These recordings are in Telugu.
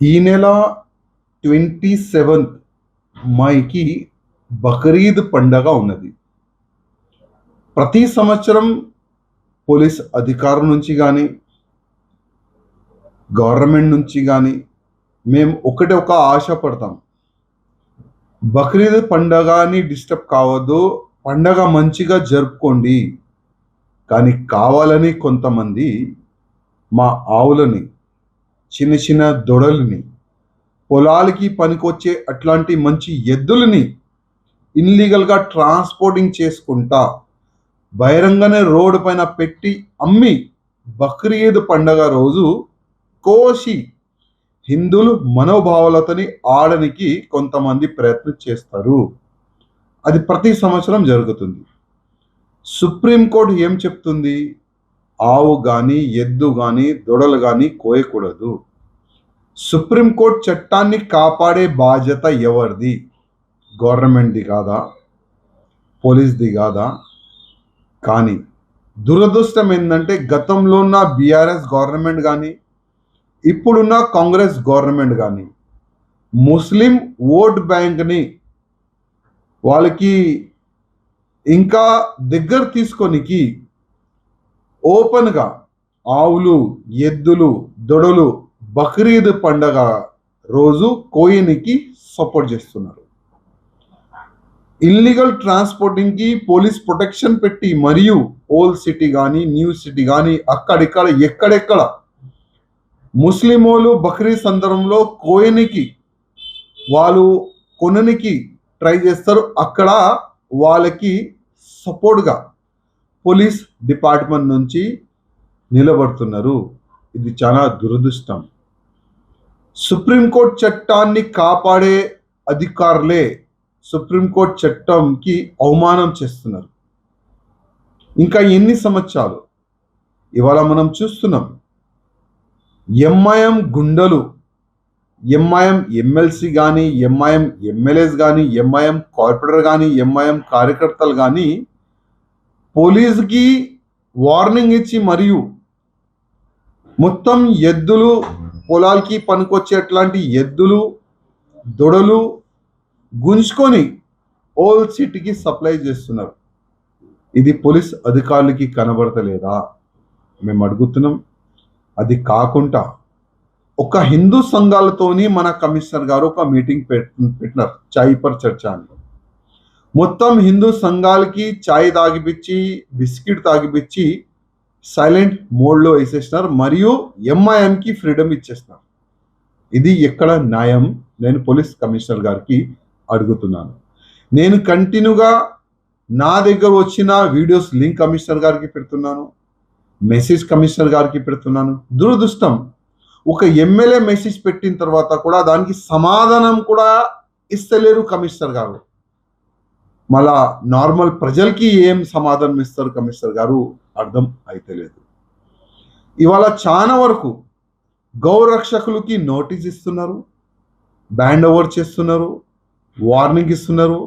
ఈ నెల 27th మైకి బక్రీద్ పండగ ఉన్నది. ప్రతి సంవత్సరం పోలీస్ అధికారుల నుంచి కానీ, గవర్నమెంట్ నుంచి కానీ మేము ఒక ఆశపడతాం. బక్రీద్ పండగని డిస్టర్బ్ కావద్దు, పండగ మంచిగా జరుపుకోండి. కానీ కావాలని కొంతమంది మా ఆవులని, చిన్న చిన్న దొడల్ని, పొలాలకి పనికొచ్చే అట్లాంటి మంచి ఎద్దులని ఇన్లీగల్గా ట్రాన్స్పోర్టింగ్ చేసుకుంటా బహిరంగనే రోడ్డు పైన పెట్టి అమ్మి బక్రీద్ పండగ రోజు కోసి హిందువులు మనోభావాలతోని ఆడనికి కొంతమంది ప్రయత్నం చేస్తారు. అది ప్రతి సంవత్సరం జరుగుతుంది. సుప్రీంకోర్టు ఏం చెప్తుంది? ఆవు కానీ, ఎద్దు కానీ, దొడలు కానీ కోయకూడదు. సుప్రీంకోర్టు చట్టాన్ని కాపాడే బాధ్యత ఎవరిది? గవర్నమెంట్ది కాదా? పోలీస్ది కాదా? కానీ దురదృష్టం ఏంటంటే గతంలో ఉన్న బీఆర్ఎస్ గవర్నమెంట్ కానీ, ఇప్పుడున్న కాంగ్రెస్ గవర్నమెంట్ కానీ ముస్లిం ఓట్ బ్యాంక్ని వాళ్ళకి ఇంకా దగ్గర తీసుకొనికి ఓపెన్గా ఆవులు, ఎద్దులు, దొడలు బక్రీద్ పండగ రోజు కోయనికి సపోర్ట్ చేస్తున్నారు. ఇల్లీగల్ ట్రాన్స్పోర్టింగ్కి పోలీస్ ప్రొటెక్షన్ పెట్టి మరియు ఓల్డ్ సిటీ కానీ, న్యూ సిటీ కానీ అక్కడిక్కడ ఎక్కడెక్కడ ముస్లిమోలు బక్రీద్ సందర్భంలో కోయనికి వాళ్ళు కొననికి ట్రై చేస్తారు. అక్కడ వాళ్ళకి సపోర్ట్గా పోలీస్ డిపార్ట్మెంట్ నుంచి నిలబడుతున్నారు. ఇది చాలా దురదృష్టం. సుప్రీంకోర్టు చట్టాన్ని కాపాడే అధికారులే సుప్రీంకోర్టు చట్టంకి అవమానం చేస్తున్నారు. ఇంకా ఎన్ని సంవత్సరాలు? ఇవాళ మనం చూస్తున్నాం ఎంఐఎం గుండెలు, ఎంఐఎం ఎమ్మెల్సీ కానీ, ఎంఐఎం ఎమ్మెల్యేస్ కానీ, ఎంఐఎం కార్పొరేటర్ కానీ, ఎంఐఎం కార్యకర్తలు కానీ పోలీసుకి వార్నింగ్ ఇచ్చి మరియు మొత్తం ఎద్దులు, పొలాలకి పనికొచ్చేట్లాంటి ఎద్దులు, దొడలు గుంజుకొని ఓల్డ్ సిటీకి సప్లై చేస్తున్నారు. ఇది పోలీస్ అధికారులకి కనబడతలేదా? మేము అడుగుతున్నాం. అది కాకుండా ఒక హిందూ సంఘాలతోని మన కమిషనర్ గారు ఒక మీటింగ్ పెట్టినారు, చాయ్ పర్ చర్చ అని. మొత్తం హిందూ సంఘాలకి చాయ్ తాగిపిచ్చి, బిస్కెట్ తాగిపిచ్చి సైలెంట్ మోడ్లో వేసేసినారు మరియు ఎంఐఎంకి ఫ్రీడమ్ ఇచ్చేసినారు. ఇది ఎక్కడ న్యాయం? నేను పోలీస్ కమిషనర్ గారికి అడుగుతున్నాను. నేను కంటిన్యూగా నా దగ్గర వచ్చిన వీడియోస్ లింక్ కమిషనర్ గారికి పెడుతున్నాను, మెసేజ్ కమిషనర్ గారికి పెడుతున్నాను. దురదృష్టం, ఒక ఎమ్మెల్యే మెసేజ్ పెట్టిన తర్వాత కూడా దానికి సమాధానం కూడా ఇస్తలేరు కమిషనర్ గారు. మళ్ళా నార్మల్ ప్రజలకి ఏం సమాధానం ఇస్తారు కమిషనర్ గారు అర్థం అయితలేదు. ఇవాళ చాలా వరకు గౌరక్షకులకి నోటీస్ ఇస్తున్నారు, బ్యాండ్ ఓవర్ చేస్తున్నారు, వార్నింగ్ ఇస్తున్నారు.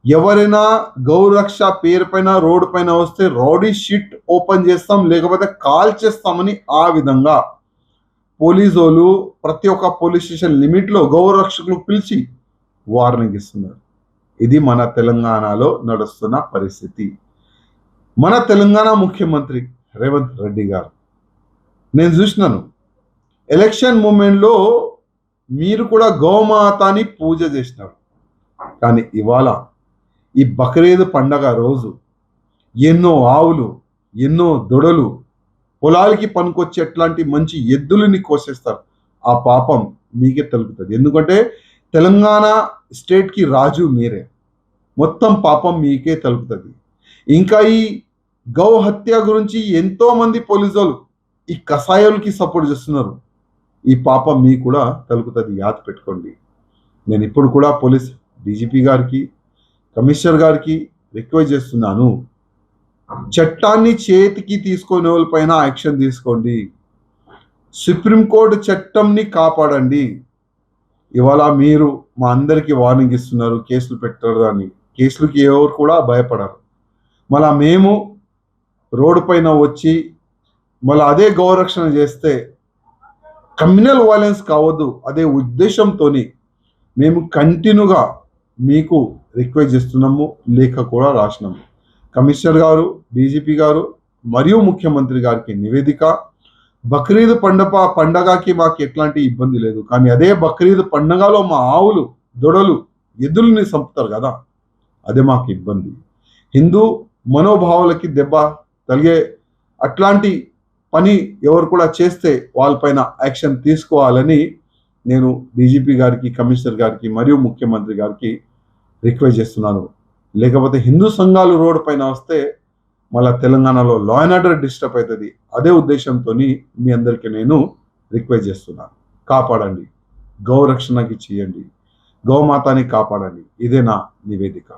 ఎవరైనా గౌరక్ష పేరు పైన రోడ్డు పైన వస్తే రౌడీ షీట్ ఓపెన్ చేస్తాం, లేకపోతే కాల్ చేస్తామని ఆ విధంగా పోలీసు ప్రతి ఒక్క పోలీస్ స్టేషన్ లిమిట్లో గౌరక్షకులు పిలిచి వార్నింగ్ ఇస్తున్నారు. ఇది మన తెలంగాణలో నడుస్తున్న పరిస్థితి. మన తెలంగాణ ముఖ్యమంత్రి రేవంత్ రెడ్డి గారు, నేను చూసినాను ఎలక్షన్ మూమెంట్లో మీరు కూడా గోమాతని పూజ చేసినారు. కానీ ఇవాళ ఈ బక్రీద్ పండగ రోజు ఎన్నో ఆవులు, ఎన్నో దొడలు, పొలాలకి పనికొచ్చేట్లాంటి మంచి ఎద్దులని కోసేస్తారు. ఆ పాపం మీకే తెలుపుతుంది. ఎందుకంటే తెలంగాణ స్టేట్కి రాజు మీరే. మొత్తం పాపం మీకే తెలుపుతుంది. ఇంకా ఈ గౌ హత్య గురించి ఎంతోమంది పోలీసులు ఈ కషాయాలకి సపోర్ట్ చేస్తున్నారు. ఈ పాపం మీకు కూడా తెలుపుతుంది, యాద పెట్టుకోండి. నేను ఇప్పుడు కూడా పోలీస్ డీజీపీ గారికి, కమిషనర్ గారికి రిక్వెస్ట్ చేస్తున్నాను, చట్టాన్ని చేతికి తీసుకునే వాళ్ళపైన యాక్షన్ తీసుకోండి. సుప్రీంకోర్టు చట్టంని కాపాడండి. ఇవాళ మీరు మా అందరికీ వార్నింగ్ ఇస్తున్నారు, కేసులు పెట్టరు అని. కేసులకి ఎవరు కూడా భయపడరు. మళ్ళా మేము రోడ్డు పైన వచ్చి మళ్ళీ అదే గౌరక్షణ చేస్తే కమ్యూనల్ వైలెన్స్ కావద్దు అదే ఉద్దేశంతోని మేము కంటిన్యూగా మీకు రిక్వెస్ట్ చేస్తున్నాము, లేఖ కూడా రాసినాము. కమిషనర్ గారు, డీజీపీ గారు మరియు ముఖ్యమంత్రి గారికి నివేదిక. బక్రీద్ పండగకి మాకు ఎట్లాంటి ఇబ్బంది లేదు, కానీ అదే బక్రీద్ పండగలో మా ఆవులు, దొడలు, ఎద్దుల్ని చంపుతారు కదా, అదే మాకు ఇబ్బంది. హిందూ మనోభావాలకి దెబ్బ తగిలే అట్లాంటి పని ఎవరు కూడా చేస్తే వాళ్ళపైన యాక్షన్ తీసుకోవాలని నేను డీజీపీ గారికి, కమిషనర్ గారికి మరియు ముఖ్యమంత్రి గారికి రిక్వెస్ట్ చేస్తున్నాను. లేకపోతే హిందూ సంఘాలు రోడ్డు పైన వస్తే మళ్ళీ తెలంగాణలో లా అండ్ ఆర్డర్ డిస్టర్బ్ అవుతుంది. అదే ఉద్దేశంతో మీ అందరికీ నేను రిక్వెస్ట్ చేస్తున్నాను. కాపాడండి, గౌరక్షణకి చేయండి, గౌమాతాని కాపాడండి. ఇదే నా నివేదిక.